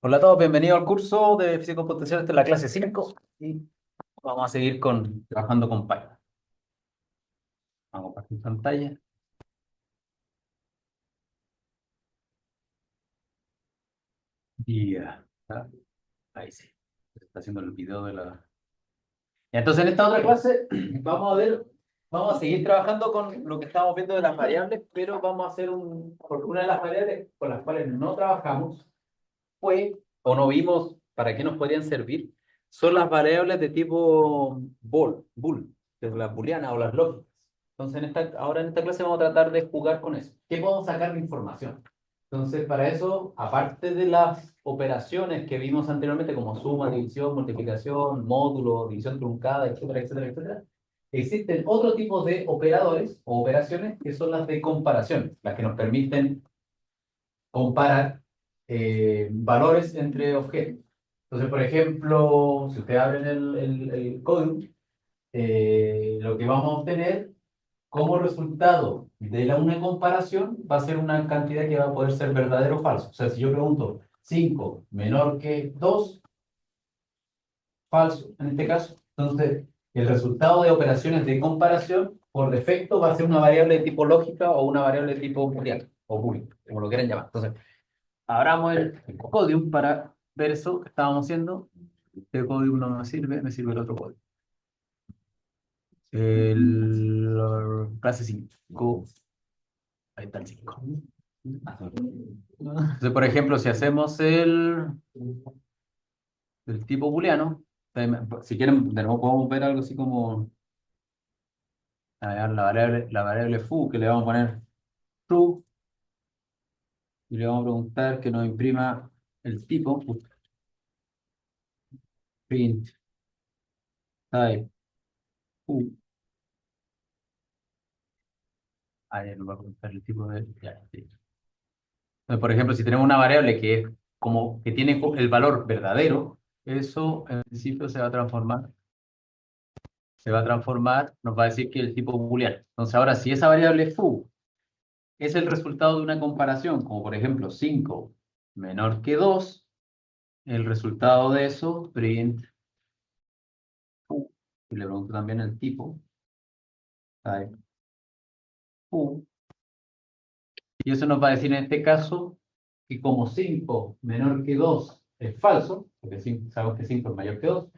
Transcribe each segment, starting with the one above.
Hola a todos, bienvenidos al curso de Física Computacional. Esta es la clase 5 y vamos a seguir trabajando con Python. Vamos a compartir pantalla. Ah, ahí sí. Se está haciendo el video de la... Entonces, en esta otra clase vamos a seguir trabajando con lo que estamos viendo de las variables, pero vamos a hacer porque una de las variables con las cuales no trabajamos o no vimos para qué nos podrían servir, son las variables de tipo bool, que es las booleanas o las lógicas. Entonces, ahora en esta clase vamos a tratar de jugar con eso. ¿Qué podemos sacar de información? Entonces, para eso, aparte de las operaciones que vimos anteriormente, como suma, división, multiplicación, módulo, división truncada, etcétera, etcétera, etcétera, existen otro tipo de operadores o operaciones que son las de comparación, las que nos permiten comparar valores entre objetos. Entonces, por ejemplo, si ustedes abren el código, lo que vamos a obtener como resultado de una comparación va a ser una cantidad que va a poder ser verdadero o falso. O sea, si yo pregunto 5 menor que 2 falso en este caso, entonces el resultado de operaciones de comparación por defecto va a ser una variable de tipo lógica o una variable de tipo booleano o boolean, como lo quieran llamar. Entonces, abramos el código para ver eso que estábamos haciendo. Este código no me sirve el otro código. Clase 5. Ahí está el 5. Entonces, por ejemplo, si hacemos el tipo booleano, si quieren, de nuevo podemos ver algo así como a ver, la variable foo, que le vamos a poner true, y le vamos a preguntar que nos imprima el tipo, print type foo. Ahí nos va a preguntar el tipo de... Ya, sí. Entonces, por ejemplo, si tenemos una variable que es como que tiene el valor verdadero, eso en principio se va a transformar, nos va a decir que el tipo booleano. Entonces, ahora, si esa variable foo es el resultado de una comparación, como por ejemplo 5 menor que 2, el resultado de eso, print foo, y le pregunto también el tipo, type foo, y eso nos va a decir en este caso que como 5 menor que 2 es falso, porque sabemos que 5 es mayor que 2.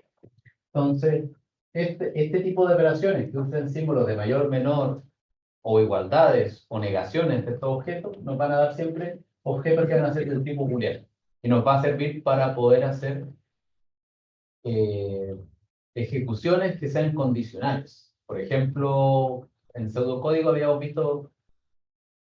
Entonces, este tipo de operaciones que usan símbolos de mayor, menor, o igualdades, o negaciones de estos objetos, nos van a dar siempre objetos que van a ser del tipo booleano. Y nos va a servir para poder hacer eh, ejecuciones que sean condicionales. Por ejemplo, en pseudocódigo habíamos visto,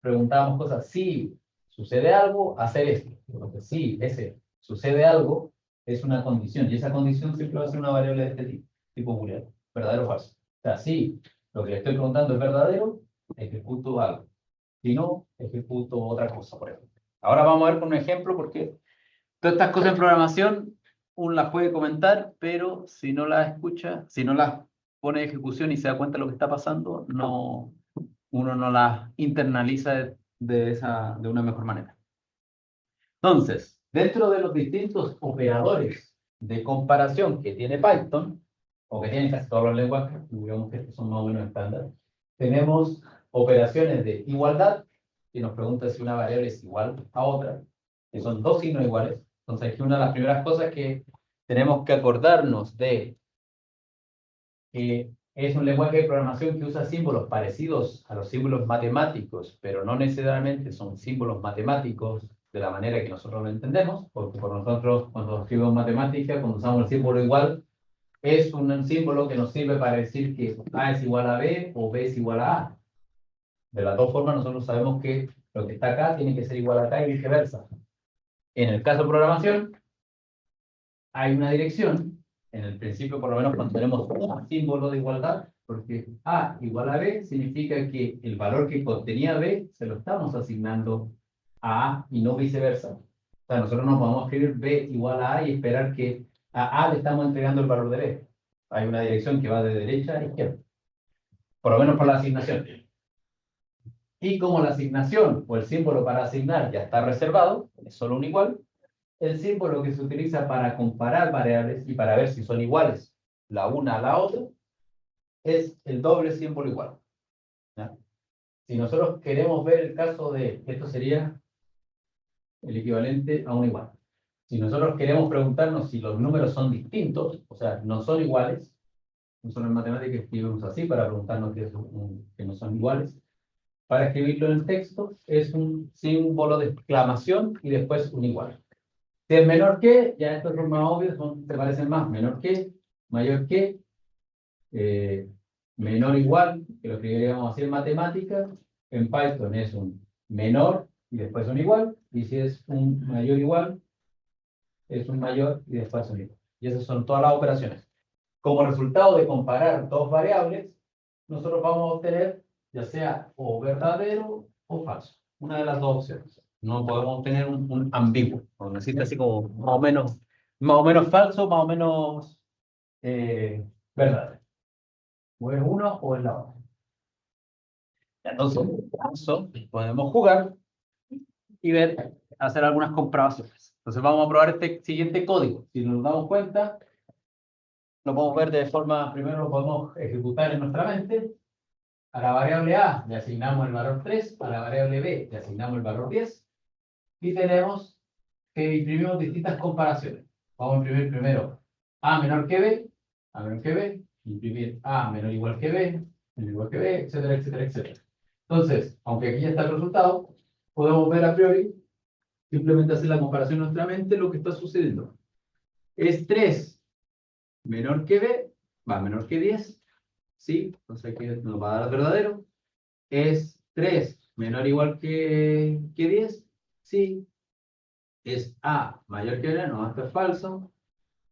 preguntábamos cosas, si sucede algo, hacer esto. Porque si ese sucede algo, es una condición, y esa condición siempre va a ser una variable de este tipo booleano, verdadero o falso. O sea, si lo que le estoy preguntando es verdadero, ejecuto algo. Si no, ejecuto otra cosa, por ejemplo. Ahora vamos a ver con un ejemplo, porque todas estas cosas en programación uno las puede comentar, pero si no las escucha, si no las pone en ejecución y se da cuenta de lo que está pasando, uno no las internaliza de una mejor manera. Entonces, dentro de los distintos operadores de comparación que tiene Python, o que tienen casi todos los lenguajes, digamos que estos son más o menos estándar, tenemos operaciones de igualdad, que nos pregunta si una variable es igual a otra, que son dos signos iguales. Entonces, aquí una de las primeras cosas que tenemos que acordarnos que es un lenguaje de programación que usa símbolos parecidos a los símbolos matemáticos, pero no necesariamente son símbolos matemáticos de la manera que nosotros lo entendemos, porque por nosotros, cuando escribimos matemática, cuando usamos el símbolo igual, es un símbolo que nos sirve para decir que A es igual a B o B es igual a A. De las dos formas, nosotros sabemos que lo que está acá tiene que ser igual a acá y viceversa. En el caso de programación, hay una dirección, en el principio por lo menos cuando tenemos un símbolo de igualdad, porque A igual a B significa que el valor que contenía B se lo estamos asignando a A y no viceversa. O sea, nosotros no podemos escribir B igual a A y esperar que a A le estamos entregando el valor de B. Hay una dirección que va de derecha a izquierda, por lo menos por la asignación. Y como la asignación o el símbolo para asignar ya está reservado, es solo un igual, el símbolo que se utiliza para comparar variables y para ver si son iguales la una a la otra es el doble símbolo igual. ¿Ya? Si nosotros queremos ver el caso de, esto sería el equivalente a un igual. Si nosotros queremos preguntarnos si los números son distintos, o sea, no son iguales, nosotros en matemáticas escribimos así para preguntarnos que no son iguales. Para escribirlo en el texto es un símbolo de exclamación y después un igual. Si es menor que, ya estos son más obvios, se parecen más. Menor que, mayor que, eh, menor igual, que lo escribiríamos así en matemáticas. En Python es un menor y después un igual. Y si es un mayor igual, es un mayor y después un igual. Y esas son todas las operaciones. Como resultado de comparar dos variables, nosotros vamos a obtener ya sea o verdadero o falso. Una de las dos opciones. No podemos obtener un ambiguo. O decirte así como más o menos falso, más o menos verdadero. O es uno o es la otra. Entonces, eso podemos jugar y ver, hacer algunas comprobaciones. Entonces vamos a probar este siguiente código. Si nos damos cuenta, lo podemos ver de forma, primero lo podemos ejecutar en nuestra mente. A la variable A le asignamos el valor 3, a la variable B le asignamos el valor 10 y tenemos que imprimimos distintas comparaciones. Vamos a imprimir primero A menor que B, A menor que B, imprimir A menor o igual que B, menor o igual que B, etcétera, etcétera, etcétera. Entonces, aunque aquí ya está el resultado, podemos ver a priori, simplemente hacer la comparación en nuestra mente, lo que está sucediendo. Es 3 menor que B, va menor que 10, ¿sí? Entonces aquí nos va a dar verdadero. ¿Es 3 menor o igual que 10? Sí. ¿Es A mayor que B? No, esto es falso.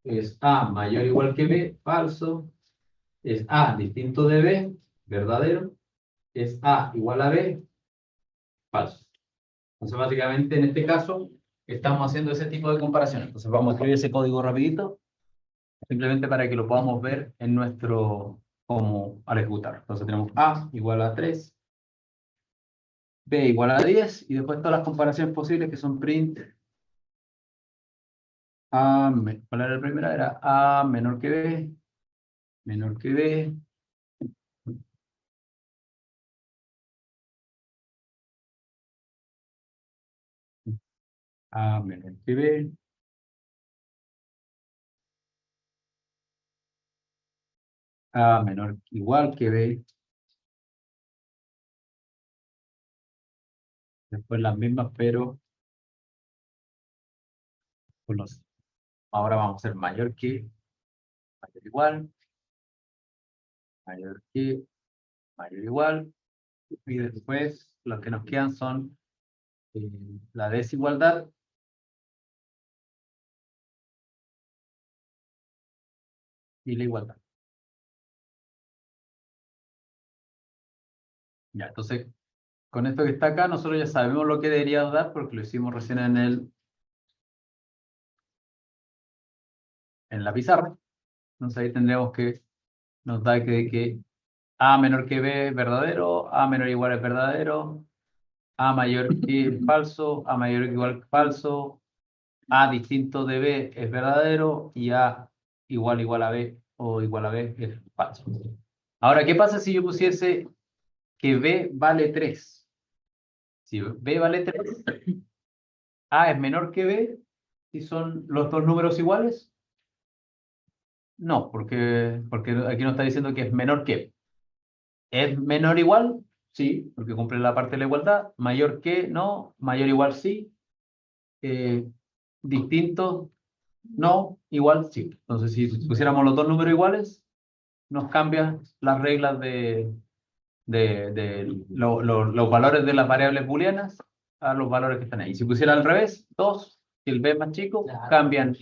¿Es A mayor o igual que B? Falso. ¿Es A distinto de B? Verdadero. ¿Es A igual a B? Falso. Entonces, básicamente, en este caso, estamos haciendo ese tipo de comparaciones. Entonces, vamos a escribir ese código rapidito, simplemente para que lo podamos ver en nuestro, como al ejecutar. Entonces, tenemos A igual a 3, B igual a 10, y después todas las comparaciones posibles que son print A, ¿cuál era la primera? Era A menor que B, menor que B, A menor que B, A menor igual que B, después las mismas, pero con los, ahora vamos a hacer mayor igual, mayor que, mayor igual, y después los que nos quedan son eh, la desigualdad y la igualdad. Ya, entonces, con esto que está acá, nosotros ya sabemos lo que deberíamos dar porque lo hicimos recién en la pizarra. Entonces ahí tendríamos que nos da que A menor que B es verdadero, A menor o igual es verdadero, A mayor que es falso, A mayor que igual que falso, A distinto de B es verdadero y A igual a B o igual a B es falso. Ahora, ¿qué pasa si yo pusiese que B vale 3? Si B vale 3, A es menor que B, si son los dos números iguales. No, porque aquí nos está diciendo que es menor que. ¿Es menor o igual? Sí, porque cumple la parte de la igualdad. ¿Mayor que? No. ¿Mayor o igual? Sí. Eh, ¿Distinto? No. Igual? Sí. Entonces, si pusiéramos los dos números iguales, nos cambian las reglas de los valores de las variables booleanas a los valores que están ahí. Si pusiera al revés, 2, si el b es más chico, cambian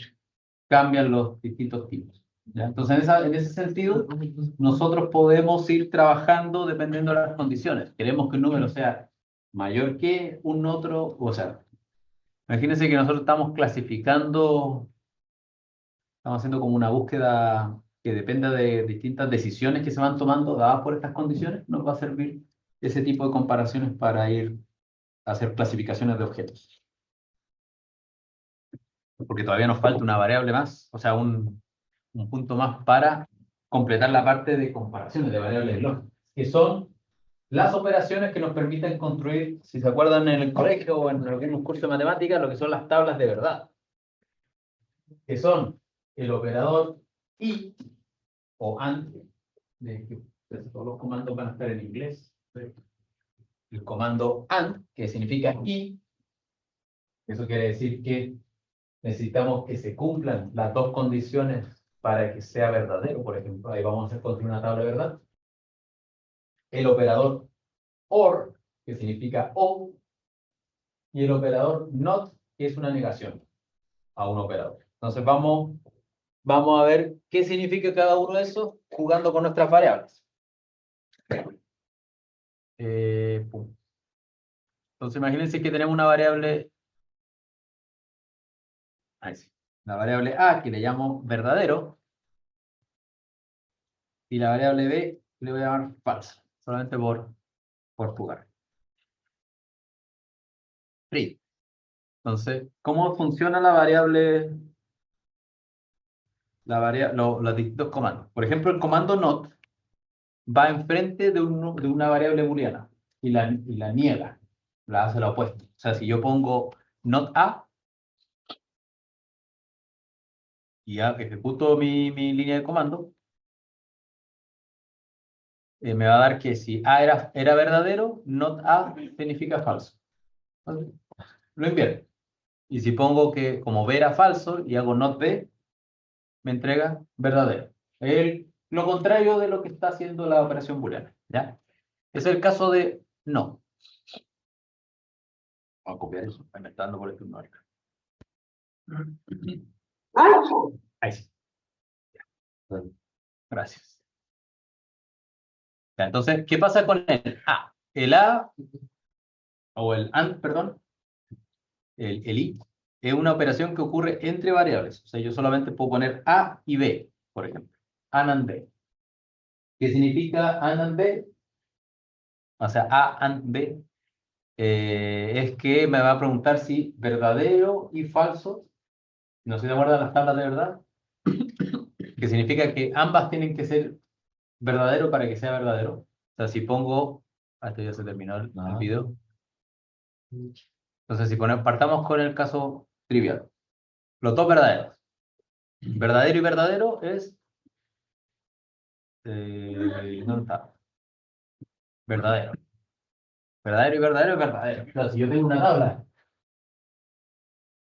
los distintos tipos. ¿Ya? Entonces, en ese sentido, nosotros podemos ir trabajando dependiendo de las condiciones. Queremos que un número sea mayor que un otro, o sea, imagínense que nosotros estamos clasificando, estamos haciendo como una búsqueda que dependa de distintas decisiones que se van tomando dadas por estas condiciones, nos va a servir ese tipo de comparaciones para ir a hacer clasificaciones de objetos. porque todavía nos falta una variable más, o sea, un punto más para completar la parte de comparaciones de variables lógicas, que son las operaciones que nos permiten construir, si se acuerdan en el colegio o en algún curso de matemáticas, lo que son las tablas de verdad, que son el operador y o AND, que todos los comandos van a estar en inglés. El comando AND, que significa y, eso quiere decir que necesitamos que se cumplan las dos condiciones para que sea verdadero. Por ejemplo, ahí vamos a hacer construir una tabla de verdad. El operador OR, que significa o, y el operador NOT, que es una negación a un operador. Entonces vamos a ver qué significa cada uno de esos jugando con nuestras variables. Pum. Entonces imagínense que tenemos una variable, ahí sí, la variable A que le llamo verdadero y la variable B le voy a llamar falsa, solamente por jugar. Free. Entonces, ¿cómo funciona la variable, los distintos comandos? Por ejemplo, el comando not va enfrente de una variable booleana y la niega, la hace la opuesta. O sea, si yo pongo not A y ejecuto mi línea de comando, me va a dar que si A era verdadero, not A significa falso. Entonces, lo invierto. Y si pongo que como B era falso y hago not B, me entrega verdadero. Lo contrario de lo que está haciendo la operación booleana. ¿Ya? Es el caso de no. Vamos a copiar eso. Ahí me está dando por el turno. Ahí sí. Gracias. Ya, entonces, ¿qué pasa con el A? El A, o el AND, perdón, el I, es una operación que ocurre entre variables. O sea, yo solamente puedo poner A y B, por ejemplo. AND and B. ¿Qué significa AND and B? O sea, A and B es que me va a preguntar si verdadero y falso, no sé si te acuerdas las tablas de verdad, que significa que ambas tienen que ser verdadero para que sea verdadero. O sea, si pongo, esto ya se terminó el video. Entonces, si partamos con el caso trivial. Los dos verdaderos. Verdadero y verdadero es, ¿dónde está? Verdadero. Verdadero y verdadero es verdadero. Claro, si yo tengo una tabla,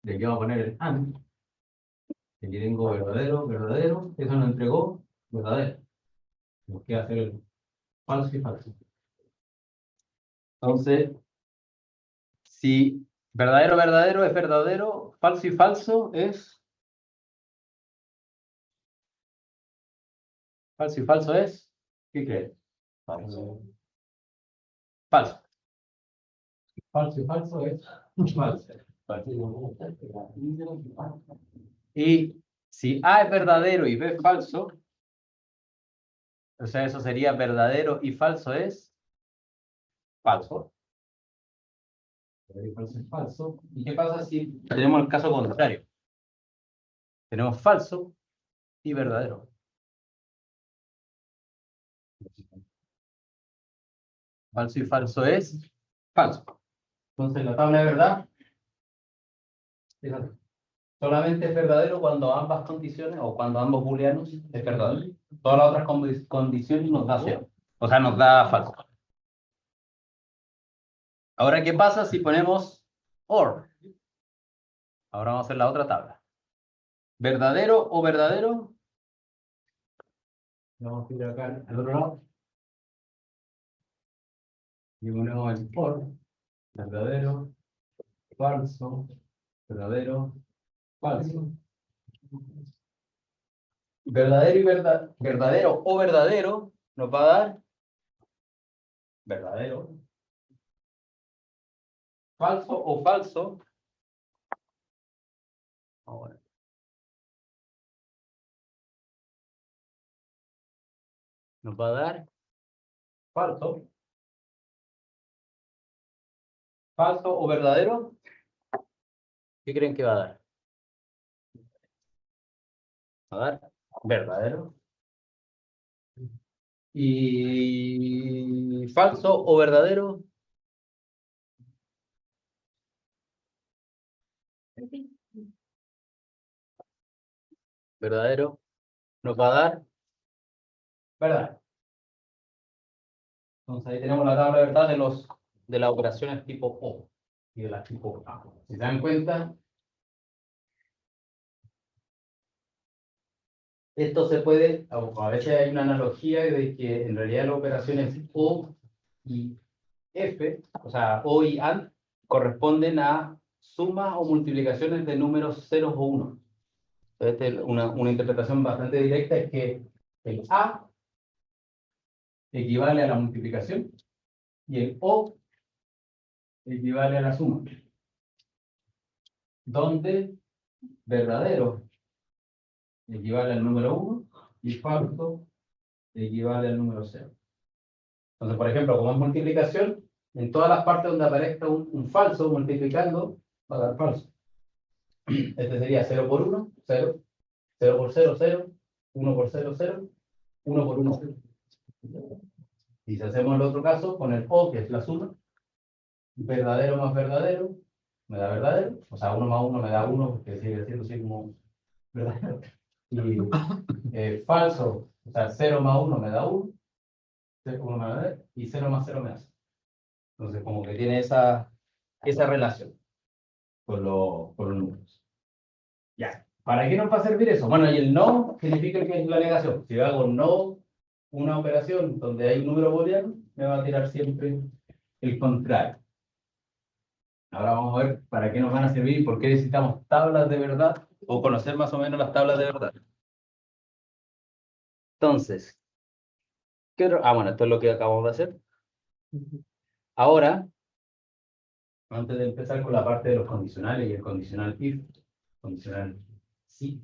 de que vamos a poner el AND, aquí tengo verdadero, verdadero, eso nos entregó verdadero. Nos queda hacer el falso y falso. Entonces, si verdadero, verdadero es verdadero, falso y falso es falso y falso es, ¿qué crees? Falso. Falso. Falso y falso es falso. Y si A es verdadero y B es falso, o sea, eso sería verdadero y falso es falso. Verdadero y falso es falso. ¿Y qué pasa si tenemos el caso contrario? Tenemos falso y verdadero. Falso y falso es falso. Entonces la tabla de verdad, fíjate, solamente es verdadero cuando ambas condiciones o cuando ambos booleanos es verdadero. Todas las otras condiciones nos da cero. O sea, nos da falso. Ahora, ¿qué pasa si ponemos OR? Ahora vamos a hacer la otra tabla. ¿Verdadero o verdadero? Vamos a ir acá al otro lado. Y ponemos el OR. Verdadero, falso, verdadero, falso. Verdadero y verdadero o verdadero nos va a dar verdadero. Falso o falso. Ahora. Nos va a dar falso. Falso o verdadero. ¿Qué creen que va a dar? a dar verdadero. Y falso o verdadero. Verdadero. Nos va a dar verdad. Entonces ahí tenemos la tabla de verdad de las operaciones tipo O y de las tipo A. Si se dan cuenta, esto se puede, a veces hay una analogía de que en realidad las operaciones O y F, o sea, O y AND, corresponden a sumas o multiplicaciones de números ceros o unos. Entonces, una interpretación bastante directa es que el A equivale a la multiplicación y el O equivale a la suma, donde verdadero equivale al número 1 y falso equivale al número 0. Entonces, por ejemplo, como es multiplicación, en todas las partes donde aparezca un falso multiplicando, va a dar falso. Este sería 0 por 1, 0, 0 por 0, 0, 1 por 0, 0, 1 por 1, 0. Y si hacemos el otro caso, con el O, que es la suma, verdadero más verdadero, me da verdadero, o sea, 1 más 1 me da 1, porque sigue siendo así como verdadero. Y falso, o sea, 0 más 1 me da 1, 1 me da y 0 más 0 me da 0. Entonces, como que tiene esa relación con los números. Ya. ¿Para qué nos va a servir eso? Bueno, y el no significa que es la negación. Si yo hago no una operación donde hay un número booleano, me va a tirar siempre el contrario. Ahora vamos a ver para qué nos van a servir y por qué necesitamos tablas de verdad o conocer más o menos las tablas de verdad. Entonces, bueno, esto es lo que acabamos de hacer. Ahora, antes de empezar con la parte de los condicionales y el condicional if, condicional si,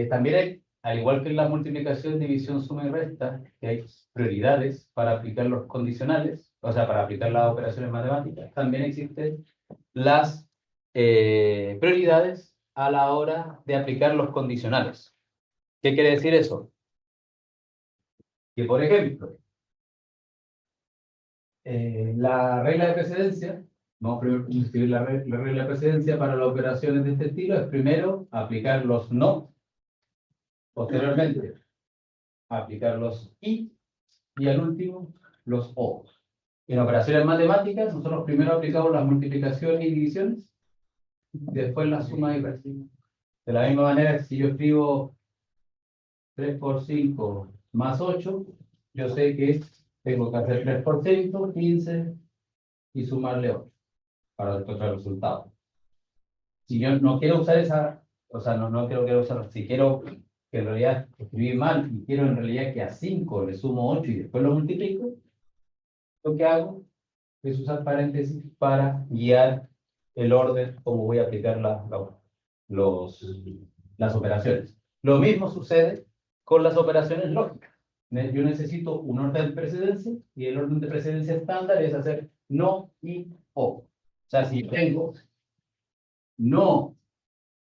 también hay, al igual que en la multiplicación, división, suma y resta, que hay prioridades para aplicar los condicionales, o sea, para aplicar las operaciones matemáticas, también existen las prioridades a la hora de aplicar los condicionales. ¿Qué quiere decir eso? Que, por ejemplo, la regla de precedencia, vamos primero a escribir la regla de precedencia para las operaciones de este estilo, es primero aplicar los no, posteriormente aplicar los y al último los o. En operaciones matemáticas, nosotros primero aplicamos las multiplicaciones y divisiones, después las sumas y restas. De la misma manera que si yo escribo 3 por 5 más 8, yo sé que tengo que hacer 3 por 5, 15 y sumarle 8 para encontrar el resultado. Si yo no quiero usar o sea, no quiero usar, si quiero que en realidad escribí mal y quiero en realidad que a 5 le sumo 8 y después lo multiplico, lo que hago es usar paréntesis para guiar el orden como voy a aplicar los, las operaciones. Lo mismo sucede con las operaciones lógicas. Yo necesito un orden de precedencia y el orden de precedencia estándar es hacer no y o. O sea, si tengo no,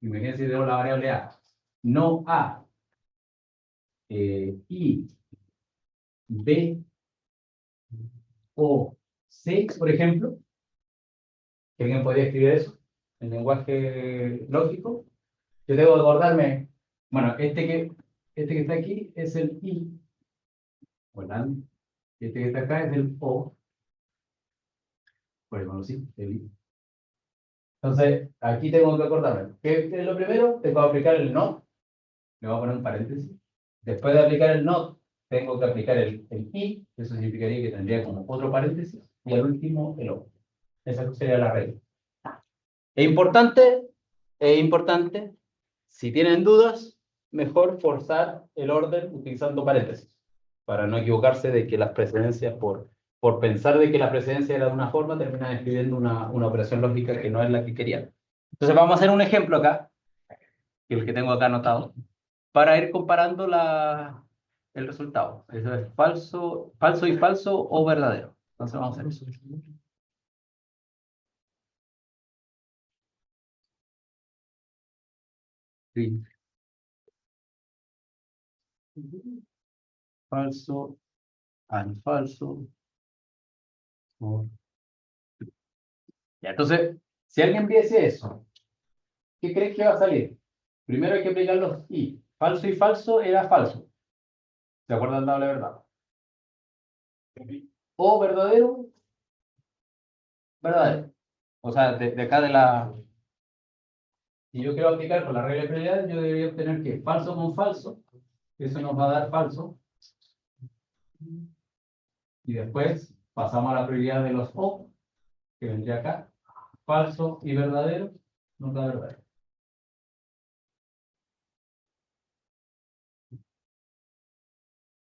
imagínense que tengo la variable a, no a, y, b, o, c, por ejemplo, que alguien podría escribir eso en lenguaje lógico. Yo debo acordarme, bueno, este que está aquí es el I, ¿verdad? Este que está acá es el O, por ejemplo, sí, el I. Entonces, aquí tengo que acordarme. ¿Qué es lo primero? Tengo que aplicar el no, le voy a poner un paréntesis. Después de aplicar el no, tengo que aplicar el I, eso significaría que tendría como otro paréntesis, y al último el O. Esa sería la regla. Es importante, si tienen dudas, mejor forzar el orden utilizando paréntesis, para no equivocarse de que las precedencias, por pensar de que la precedencia era de una forma, terminan escribiendo una operación lógica que no es la que querían. Entonces vamos a hacer un ejemplo acá, que es el que tengo acá anotado, para ir comparando el resultado. Eso es falso, falso y falso o verdadero. Entonces vamos a hacer eso. Sí. falso, falso. Ya, entonces, si alguien viese eso, ¿qué crees que va a salir? Primero hay que aplicar los y. Falso y falso era falso. ¿Se acuerdan de la verdad? O verdadero, verdadero. O sea, de acá de la... Si yo quiero aplicar con la regla de probabilidad, yo debería obtener que falso con falso. Eso nos va a dar falso. Y después pasamos a la probabilidad de los O, que vendría acá. Falso y verdadero nos da verdadero.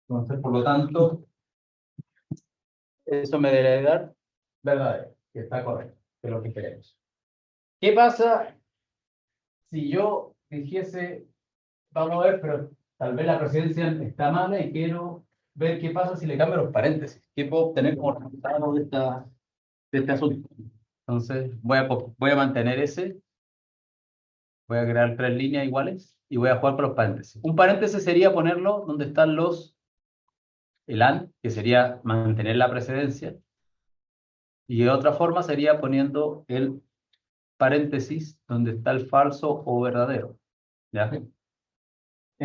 Entonces, por lo tanto, eso me debería dar verdadero, que está correcto, que es lo que queremos. ¿Qué pasa si yo dijese, vamos a ver, pero tal vez la presidencia está mala y quiero ver qué pasa si le cambio los paréntesis? ¿Qué puedo obtener como resultado de este asunto? Entonces, voy a mantener ese, voy a crear tres líneas iguales y voy a jugar con los paréntesis. Un paréntesis sería ponerlo donde están el AND, que sería mantener la precedencia, y de otra forma sería poniendo el paréntesis donde está el falso o verdadero. ¿Ya? En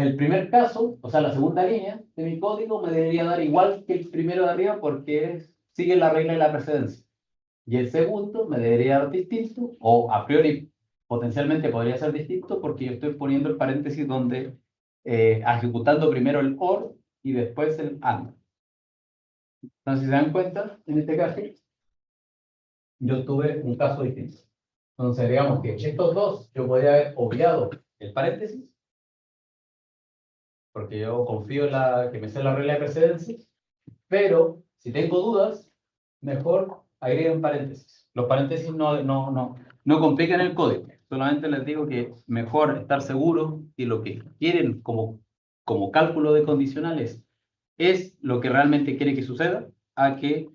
el primer caso, o sea, la segunda línea de mi código me debería dar igual que el primero de arriba porque sigue la regla de la precedencia. Y el segundo me debería dar distinto, o a priori potencialmente podría ser distinto porque yo estoy poniendo el paréntesis donde ejecutando primero el OR y después el AND. Entonces, si se dan cuenta, en este caso, yo tuve un caso distinto. Entonces, digamos que estos dos, yo podría haber obviado el paréntesis, porque yo confío en que me sé la regla de precedencia, pero si tengo dudas, mejor agreguen paréntesis. Los paréntesis no complican el código, solamente les digo que mejor estar seguro que lo que quieren como cálculo de condicionales es lo que realmente quiere que suceda, a que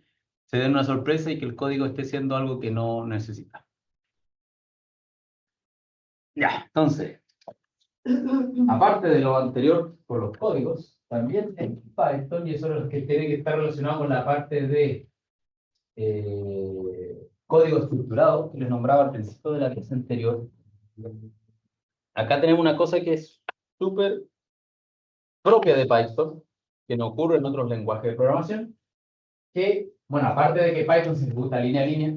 se den una sorpresa y que el código esté siendo algo que no necesita. Ya, entonces, aparte de lo anterior por los códigos, también en Python, y eso es lo que tiene que estar relacionado con la parte de código estructurado, que les nombraba al principio de la clase anterior. Acá tenemos una cosa que es súper propia de Python, que no ocurre en otros lenguajes de programación, que, bueno, aparte de que Python se ejecuta línea a línea,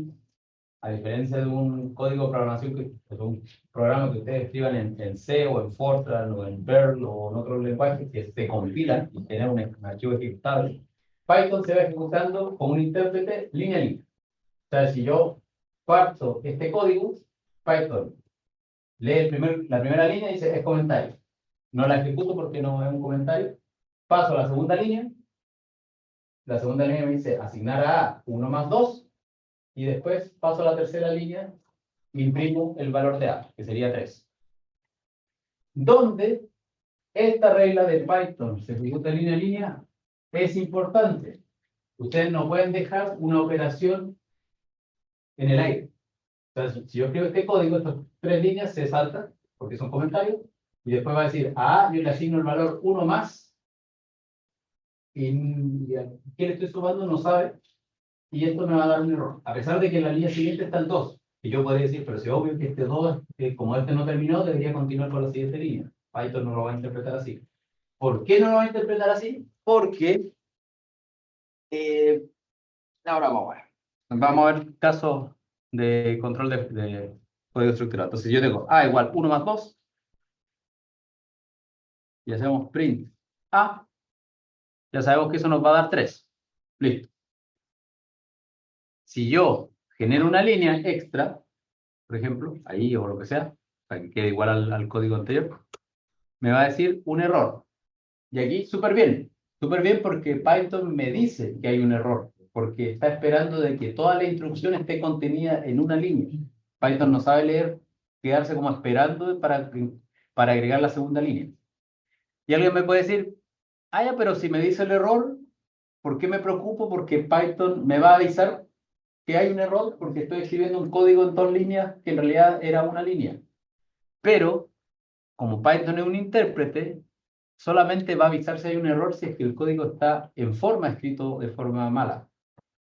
a diferencia de un código de programación, de un programa que ustedes escriban en C o en Fortran o en Perl o en otros lenguajes que se compilan y tienen un archivo ejecutable, Python se va ejecutando con un intérprete línea a línea. O sea, si yo parto este código, Python lee la primera línea y dice es comentario. No la ejecuto porque no es un comentario. Paso a la segunda línea. La segunda línea me dice asignar a 1 más 2. Y después paso a la tercera línea e imprimo el valor de A, que sería 3. Donde esta regla de Python se ejecuta en línea a línea es importante. Ustedes no pueden dejar una operación en el aire. Entonces, si yo escribo este código, estas tres líneas se saltan, porque son comentarios, y después va a decir, a A yo le asigno el valor 1 más, y a quién le estoy sumando no sabe, y esto me va a dar un error. A pesar de que en la línea siguiente están dos, y yo podría decir, pero si es obvio que este 2, como este no terminó, debería continuar con la siguiente línea. Python no lo va a interpretar así. ¿Por qué no lo va a interpretar así? Porque, eh, ahora vamos a ver. Vamos a ver casos de control de código estructurado. Entonces yo tengo A igual 1 más 2, y hacemos print A, ya sabemos que eso nos va a dar 3. Listo. Si yo genero una línea extra, por ejemplo, ahí o lo que sea, para que quede igual al código anterior, me va a decir un error. Y aquí, súper bien porque Python me dice que hay un error, porque está esperando de que toda la instrucción esté contenida en una línea. Python no sabe leer, quedarse como esperando para agregar la segunda línea. Y alguien me puede decir, ah, ya, pero si me dice el error, ¿por qué me preocupo? Porque Python me va a avisar que hay un error porque estoy escribiendo un código en dos líneas que en realidad era una línea. Pero, como Python es un intérprete, solamente va a avisar si hay un error si es que el código está en forma escrito de forma mala.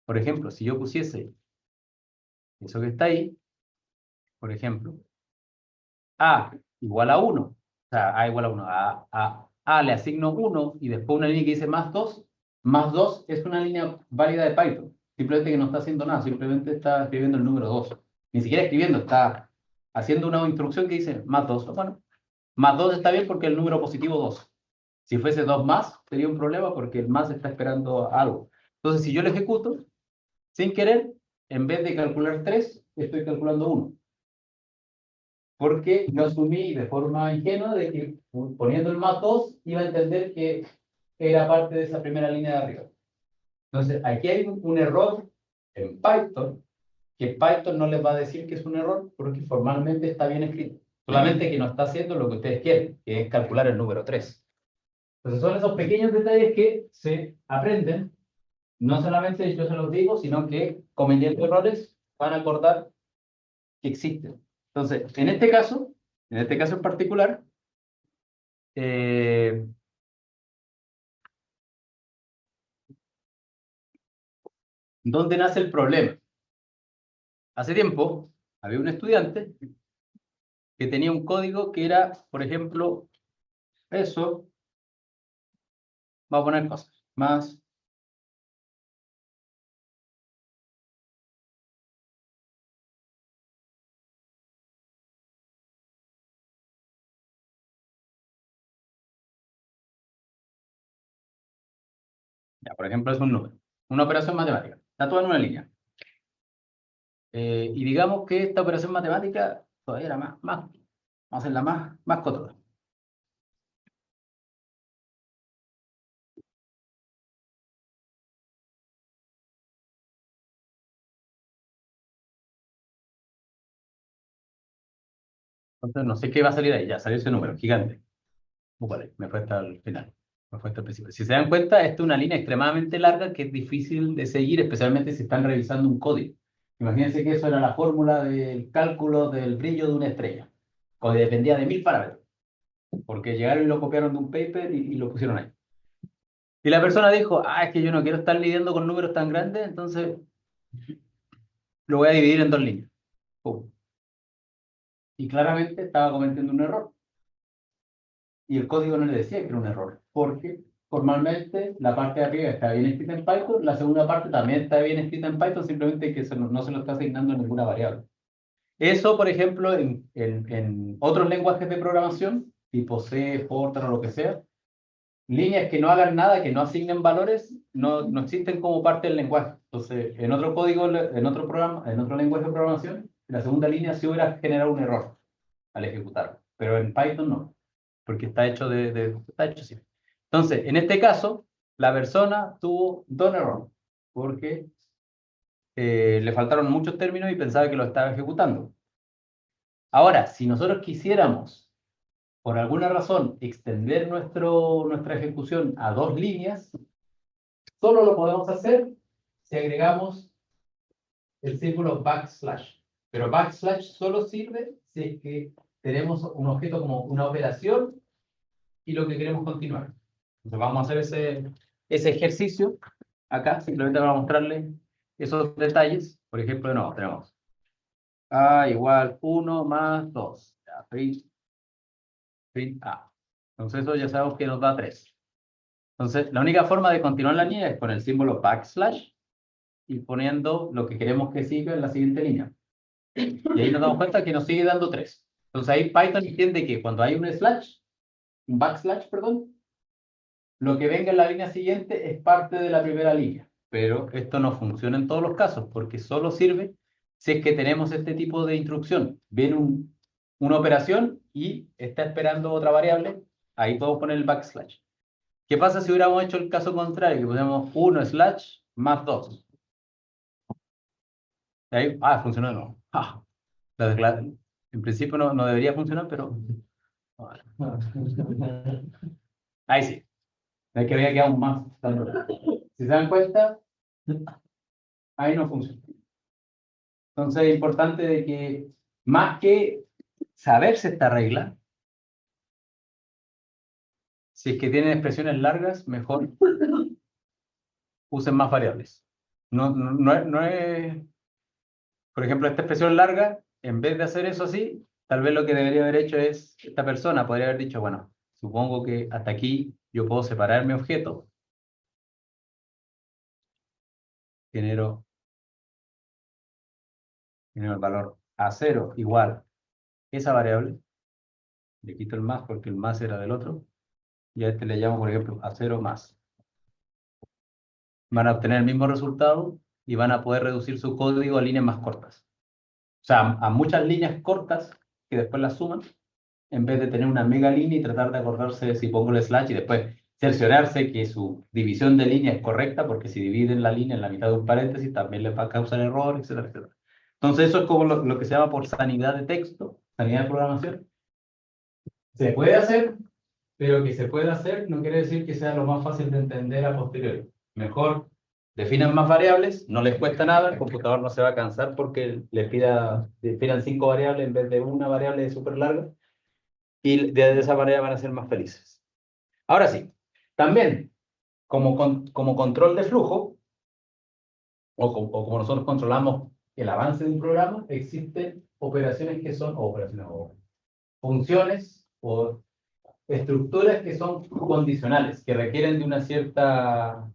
Por ejemplo, si yo pusiese eso que está ahí, por ejemplo, A igual a 1, o sea, A igual a 1, a le asigno 1 y después una línea que dice más 2 es una línea válida de Python. Simplemente que no está haciendo nada, simplemente está escribiendo el número 2. Ni siquiera escribiendo, está haciendo una instrucción que dice más 2. Bueno, más 2 está bien porque el número positivo 2. Si fuese 2 más, sería un problema porque el más está esperando algo. Entonces, si yo lo ejecuto, sin querer, en vez de calcular 3, estoy calculando 1. Porque yo asumí de forma ingenua de que poniendo el más 2 iba a entender que era parte de esa primera línea de arriba. Entonces, aquí hay un error en Python, que Python no les va a decir que es un error porque formalmente está bien escrito. Solamente que no está haciendo lo que ustedes quieren, que es calcular el número 3. Entonces, son esos pequeños detalles que se aprenden. No solamente yo se los digo, sino que cometiendo errores van a acordar que existen. Entonces, en este caso en particular, eh, ¿dónde nace el problema? Hace tiempo había un estudiante que tenía un código que era, por ejemplo, eso, vamos a poner cosas, más, ya, por ejemplo, es un número, una operación matemática, está todo en una línea. Y digamos que esta operación matemática todavía era vamos a hacerla más cotosa. Entonces, no sé qué va a salir ahí, ya salió ese número, gigante. Vale, me fue hasta el final, me fue hasta el principio. Si se dan cuenta, esta es una línea extremadamente larga que es difícil de seguir, especialmente si están revisando un código. Imagínense que eso era la fórmula del cálculo del brillo de una estrella, o dependía de 1000 parámetros, porque llegaron y lo copiaron de un paper y lo pusieron ahí. Y la persona dijo, es que yo no quiero estar lidiando con números tan grandes, entonces lo voy a dividir en dos líneas. Pum. Y claramente estaba cometiendo un error. Y el código no le decía que era un error, porque formalmente la parte de arriba está bien escrita en Python, la segunda parte también está bien escrita en Python, simplemente que no se lo está asignando a ninguna variable. Eso, por ejemplo, en otros lenguajes de programación, tipo C, Fortran o lo que sea, líneas que no hagan nada, que no asignen valores, no existen como parte del lenguaje. Entonces, en otro código, en otro programa, en otro lenguaje de programación, la segunda línea sí hubiera generado un error al ejecutarlo, pero en Python no, porque está hecho está hecho así. Entonces, en este caso, la persona tuvo dos errores, porque le faltaron muchos términos y pensaba que lo estaba ejecutando. Ahora, si nosotros quisiéramos, por alguna razón, extender nuestra ejecución a dos líneas, solo lo podemos hacer si agregamos el símbolo backslash. Pero backslash solo sirve si es que tenemos un objeto como una operación y lo que queremos continuar. Entonces vamos a hacer ese ejercicio acá, simplemente para mostrarles esos detalles. Por ejemplo, de nuevo, tenemos A igual 1 más 2. Ya, print A. Entonces eso ya sabemos que nos da 3. Entonces, la única forma de continuar la línea es con el símbolo backslash y poniendo lo que queremos que siga en la siguiente línea. Y ahí nos damos cuenta que nos sigue dando 3. Entonces ahí Python entiende que cuando hay un backslash, perdón, lo que venga en la línea siguiente es parte de la primera línea. Pero esto no funciona en todos los casos, porque solo sirve si es que tenemos este tipo de instrucción. Viene una operación y está esperando otra variable, ahí podemos poner el backslash. ¿Qué pasa si hubiéramos hecho el caso contrario? Que pusiéramos 1 slash más 2. Ahí, funcionó de nuevo. En principio no debería funcionar, pero... Ahí sí. Es que había quedado más. Si se dan cuenta, ahí no funciona. Entonces es importante de que, más que saberse esta regla, Si es que tienen expresiones largas, mejor usen más variables. Por ejemplo, esta expresión larga, en vez de hacer eso así, tal vez lo que debería haber hecho es, esta persona podría haber dicho, bueno, supongo que hasta aquí yo puedo separar mi objeto. Genero el valor A0 igual esa variable. Le quito el más porque el más era del otro. Y a este le llamo, por ejemplo, A0 más. Van a obtener el mismo resultado y van a poder reducir su código a líneas más cortas. O sea, a muchas líneas cortas que después las suman, en vez de tener una mega línea y tratar de acordarse de si pongo el slash y después cerciorarse que su división de línea es correcta, porque si dividen la línea en la mitad de un paréntesis también les va a causar error, etcétera, etcétera. Entonces eso es como lo que se llama por sanidad de texto, sanidad de programación. Se puede hacer, pero que se pueda hacer no quiere decir que sea lo más fácil de entender a posteriori. Mejor definan más variables, no les cuesta nada, el computador no se va a cansar porque definan 5 variables en vez de una variable súper larga, y de esa manera van a ser más felices. Ahora sí, también, como control de flujo, o como nosotros controlamos el avance de un programa, existen operaciones que son, o operaciones, o funciones, o estructuras que son condicionales, que requieren de una cierta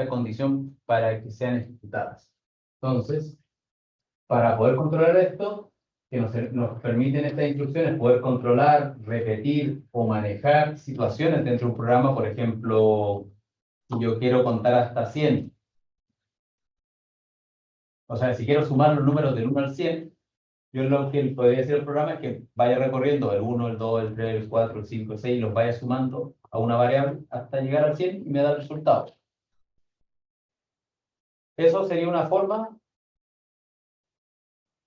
condición para que sean ejecutadas. Entonces, para poder controlar esto, que nos permiten estas instrucciones, poder controlar, repetir o manejar situaciones dentro de un programa. Por ejemplo, si yo quiero contar hasta 100, o sea, si quiero sumar los números del 1 al 100, yo lo que podría decir al programa es que vaya recorriendo el 1, el 2, el 3, el 4, el 5, el 6, y los vaya sumando a una variable hasta llegar al 100 y me da el resultado. Eso sería una forma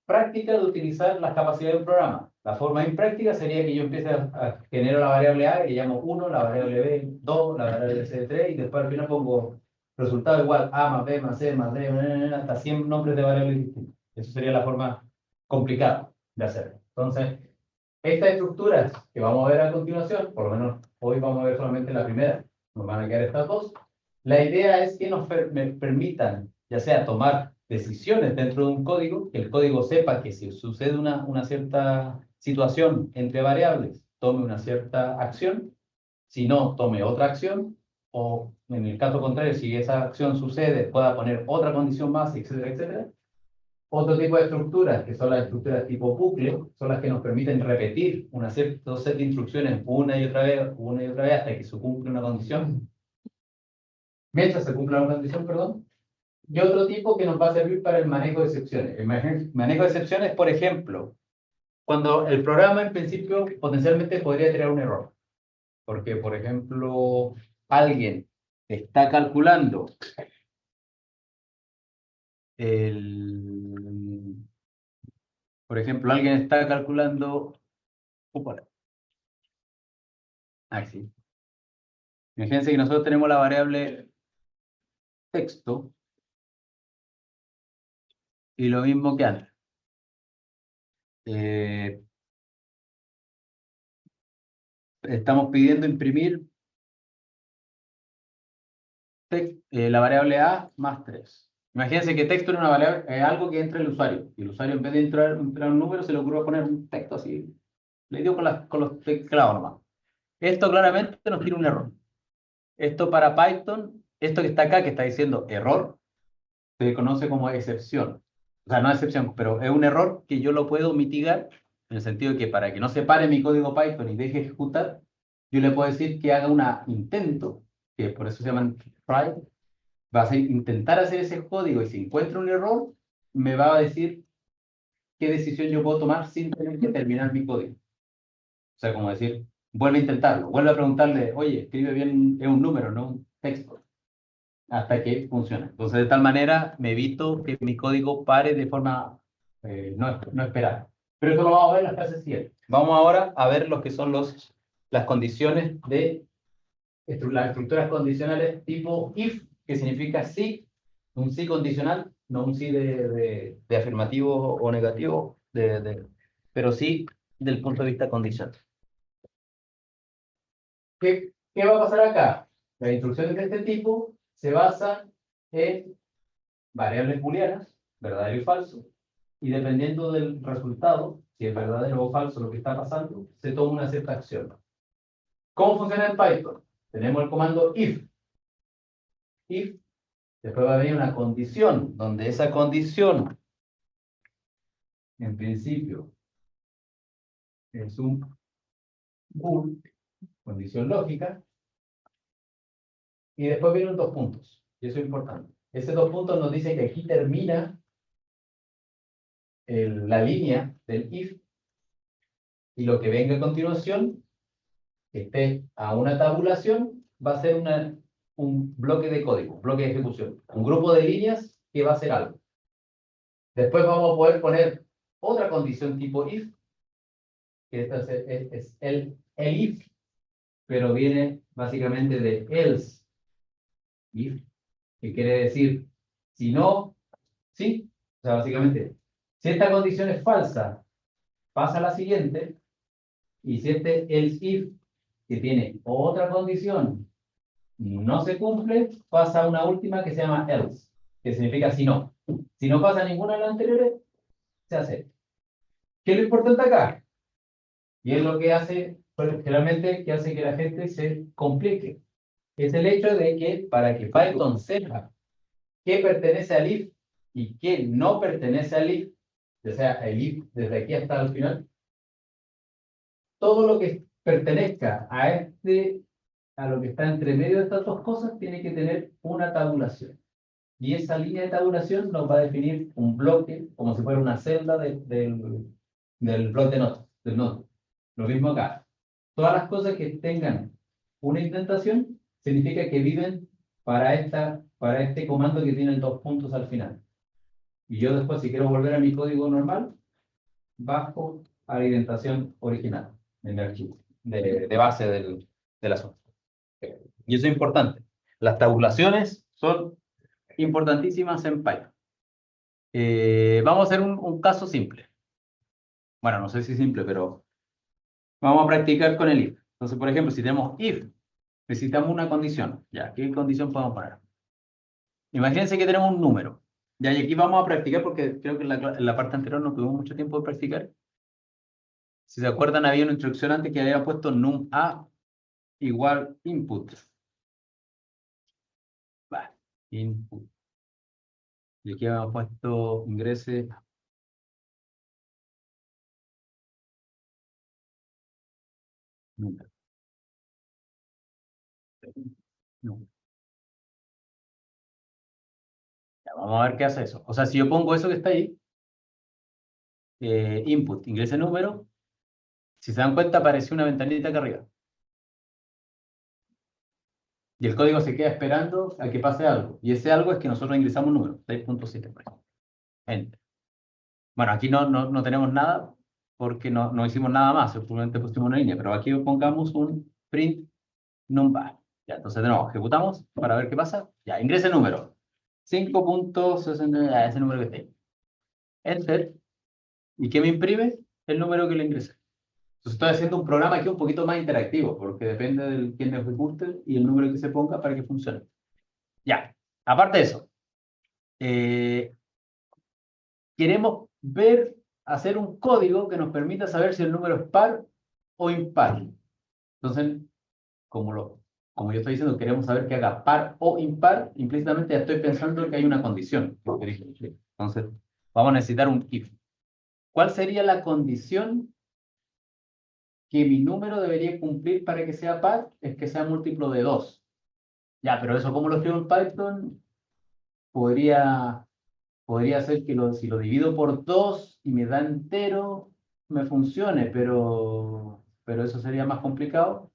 práctica de utilizar las capacidades de un programa. La forma impráctica sería que yo empiece a generar la variable A, que llamo 1, la variable B 2, la variable C 3, y después al final pongo resultado igual A más B más C más D, hasta 100 nombres de variables distintas. Eso sería la forma complicada de hacerlo. Entonces, estas estructuras que vamos a ver a continuación, por lo menos hoy vamos a ver solamente la primera, nos van a quedar estas dos. La idea es que nos permitan, ya sea tomar decisiones dentro de un código, que el código sepa que si sucede una cierta situación entre variables, tome una cierta acción, si no, tome otra acción, o en el caso contrario, si esa acción sucede, pueda poner otra condición más, etcétera, etcétera. Otro tipo de estructuras, que son las estructuras tipo bucle, son las que nos permiten repetir una cierto set de instrucciones una y otra vez, hasta que se cumpla una condición. Mientras se cumpla una condición, perdón. Y otro tipo que nos va a servir para el manejo de excepciones. El manejo de excepciones, por ejemplo, cuando el programa en principio potencialmente podría tener un error. Porque, por ejemplo, alguien está calculando por ejemplo, alguien está calculando. Úpale. Sí. Imagínense que nosotros tenemos la variable texto y lo mismo que antes. Eh, Estamos pidiendo imprimir la variable A más 3. Imagínense que texto es una variable, algo que entra el usuario. Y el usuario, en vez de entrar un número, se le ocurrió poner un texto así. Le dio con los teclados nomás. Esto claramente nos tiene un error. Esto para Python, esto que está acá, que está diciendo error, se conoce como excepción. O sea, no excepción, pero es un error que yo lo puedo mitigar, en el sentido de que para que no se pare mi código Python y deje ejecutar, yo le puedo decir que haga un intento, que por eso se llaman try, va a intentar hacer ese código, y si encuentra un error, me va a decir qué decisión yo puedo tomar sin tener que terminar mi código. O sea, como decir, vuelve a intentarlo, vuelve a preguntarle, oye, escribe bien, es un número, no un texto, hasta que funcione. Entonces, de tal manera, me evito que mi código pare de forma no esperada. Pero eso lo vamos a ver en las clases siguientes. Vamos ahora a ver lo que son las condiciones las estructuras condicionales tipo if, que significa sí, un sí condicional, no un sí de afirmativo o negativo, pero sí del punto de vista condicional. ¿Qué va a pasar acá? Las instrucciones de este tipo se basan en variables booleanas, verdadero y falso, y dependiendo del resultado, si es verdadero o falso lo que está pasando, se toma una cierta acción. ¿Cómo funciona en Python? Tenemos el comando if. If, después va a venir una condición, donde esa condición, en principio, es un bool, condición lógica, y después vienen dos puntos, y eso es importante. Esos dos puntos nos dicen que aquí termina la línea del if, y lo que venga a continuación, que esté a una tabulación, va a ser un bloque de código, un bloque de ejecución, un grupo de líneas que va a hacer algo. Después vamos a poder poner otra condición tipo if, que esta es el if, pero viene básicamente de else if, que quiere decir si no, sí. O sea, básicamente, si esta condición es falsa, pasa a la siguiente, y si este else if, que tiene otra condición, no se cumple, pasa a una última que se llama else, que significa si no. Si no pasa ninguna de las anteriores, se hace. ¿Qué es lo importante acá? Y es lo que hace, pues, generalmente, que hace que la gente se complique. Es el hecho de que para que Python sepa qué pertenece al if y qué no pertenece al if, o sea, el if desde aquí hasta el final, todo lo que pertenezca a lo que está entre medio de estas dos cosas, tiene que tener una tabulación. Y esa línea de tabulación nos va a definir un bloque, como si fuera una celda del bloque de notas, del nodo. Lo mismo acá. Todas las cosas que tengan una indentación, significa que viven para este comando que tiene dos puntos al final. Y yo después, si quiero volver a mi código normal, bajo a la indentación original en el archivo, de base del asunto. Y eso es importante. Las tabulaciones son importantísimas en Python. Vamos a hacer un caso simple. Bueno, no sé si simple, pero vamos a practicar con el if. Entonces, por ejemplo, si tenemos if, necesitamos una condición. Ya, ¿qué condición podemos poner? Imagínense que tenemos un número. Ya, y aquí vamos a practicar porque creo que en la parte anterior no tuvimos mucho tiempo de practicar. Si se acuerdan, había una instrucción antes que había puesto num a igual input. Va, input. Y aquí habíamos puesto ingrese número. Número. Ya, vamos a ver qué hace eso. O sea, si yo pongo eso que está ahí, input, ingrese número, si se dan cuenta, apareció una ventanita acá arriba. Y el código se queda esperando a que pase algo. Y ese algo es que nosotros ingresamos un número, 6.7, por ejemplo. Enter. Bueno, aquí no tenemos nada porque no hicimos nada más, simplemente pusimos una línea, pero aquí pongamos un print number. Ya, entonces de nuevo, ejecutamos para ver qué pasa. Ya, ingrese el número. 5.60, ese número que está ahí. Enter. ¿Y qué me imprime? El número que le ingresé. Entonces estoy haciendo un programa aquí un poquito más interactivo, porque depende de quién lo ejecute y el número que se ponga para que funcione. Ya, aparte de eso, queremos hacer un código que nos permita saber si el número es par o impar. Entonces, como yo estoy diciendo, queremos saber que haga par o impar, implícitamente ya estoy pensando que hay una condición. Entonces, vamos a necesitar un if. ¿Cuál sería la condición que mi número debería cumplir para que sea par? Es que sea múltiplo de 2. Ya, pero eso, ¿cómo lo escribo en Python? Podría ser que si lo divido por 2 y me da entero, me funcione, pero eso sería más complicado,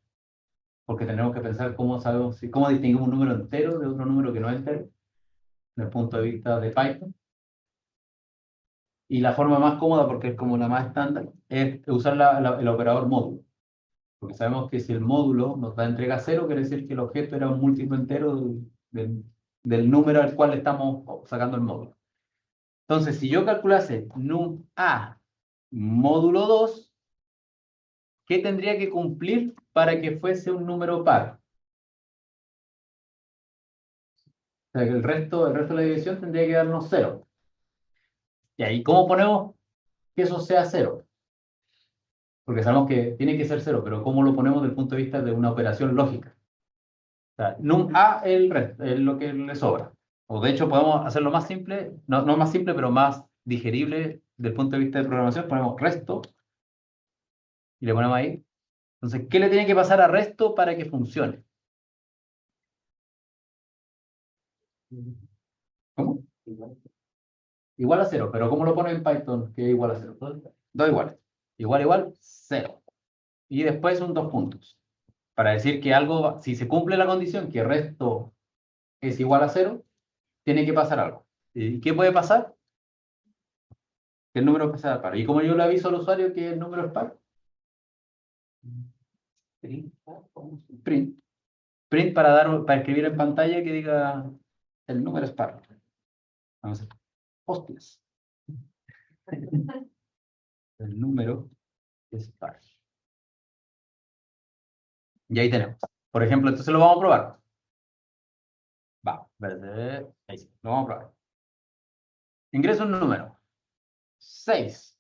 porque tenemos que pensar cómo distinguimos un número entero de otro número que no es entero, desde el punto de vista de Python. Y la forma más cómoda, porque es como la más estándar, es usar el operador módulo. Porque sabemos que si el módulo nos da entrega 0, quiere decir que el objeto era un múltiplo entero del número al cual le estamos sacando el módulo. Entonces, si yo calculase num a módulo 2, ¿qué tendría que cumplir para que fuese un número par? sea que el resto de la división tendría que darnos 0. Y ahí, ¿cómo ponemos que eso sea 0? Porque sabemos que tiene que ser 0, pero ¿cómo lo ponemos desde el punto de vista de una operación lógica? O sea, num A es el resto, es lo que le sobra. O de hecho podemos hacerlo más simple, no más simple, pero más digerible desde el punto de vista de programación. Ponemos resto y le ponemos ahí. Entonces, ¿qué le tiene que pasar a resto para que funcione? ¿Cómo? Igual a 0, pero ¿cómo lo pone en Python? Que es igual a 0. Dos iguales. Igual, 0. Y después un dos puntos. Para decir que algo, si se cumple la condición que resto es igual a 0, tiene que pasar algo. ¿Y qué puede pasar? Que el número pasa par. ¿Y como yo le aviso al usuario que el número es par? Print. Print para escribir en pantalla que diga el número es par. Vamos a hacer. Hostias. El número es par. Y ahí tenemos. Por ejemplo, entonces lo vamos a probar. Va, ahí sí, lo vamos a probar. Ingreso un número. 6.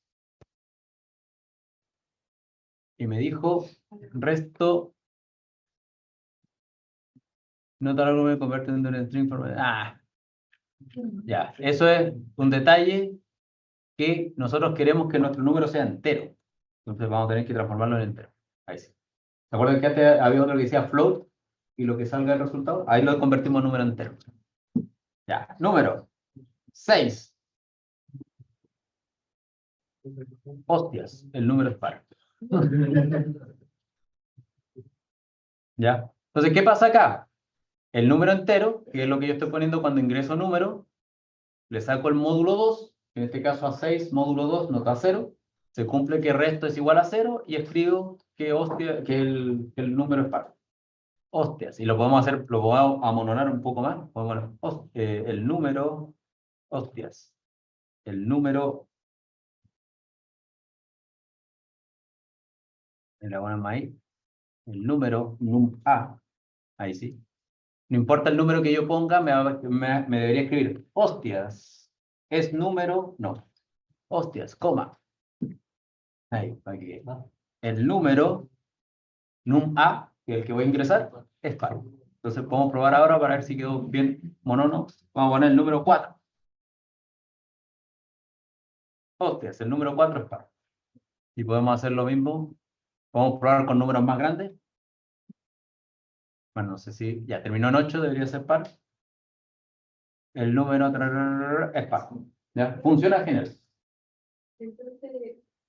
Y me dijo, resto, no tal algo me convierte en un string format. Ya, eso es un detalle que nosotros queremos que nuestro número sea entero. Entonces vamos a tener que transformarlo en entero. Ahí sí. ¿Se acuerdan que antes había otro que decía float y lo que salga el resultado? Ahí lo convertimos en número entero. Ya, número 6. Hostias, el número es par. ¿Ya? Entonces, ¿qué pasa acá? El número entero, que es lo que yo estoy poniendo cuando ingreso número, le saco el módulo 2, en este caso a 6, módulo 2, nota 0, se cumple que resto es igual a 0 y escribo que, hostia, que el número es par. Hostias, y lo podemos hacer, lo podemos amonorar un poco más. Podemos poner, el número, hostias, el número, en la buena ahí, el número, num A, ahí sí. No importa el número que yo ponga, me debería escribir, hostias, es número, no, hostias, coma, ahí, aquí. El número, num A, que es el que voy a ingresar, es par. Entonces podemos probar ahora para ver si quedó bien monono. Vamos a poner el número 4. Hostias, el número 4 es par. Y podemos hacer lo mismo. Podemos probar con números más grandes. Bueno, no sé si ya terminó en 8, debería ser par. El número es par. ¿Ya? Funciona genial.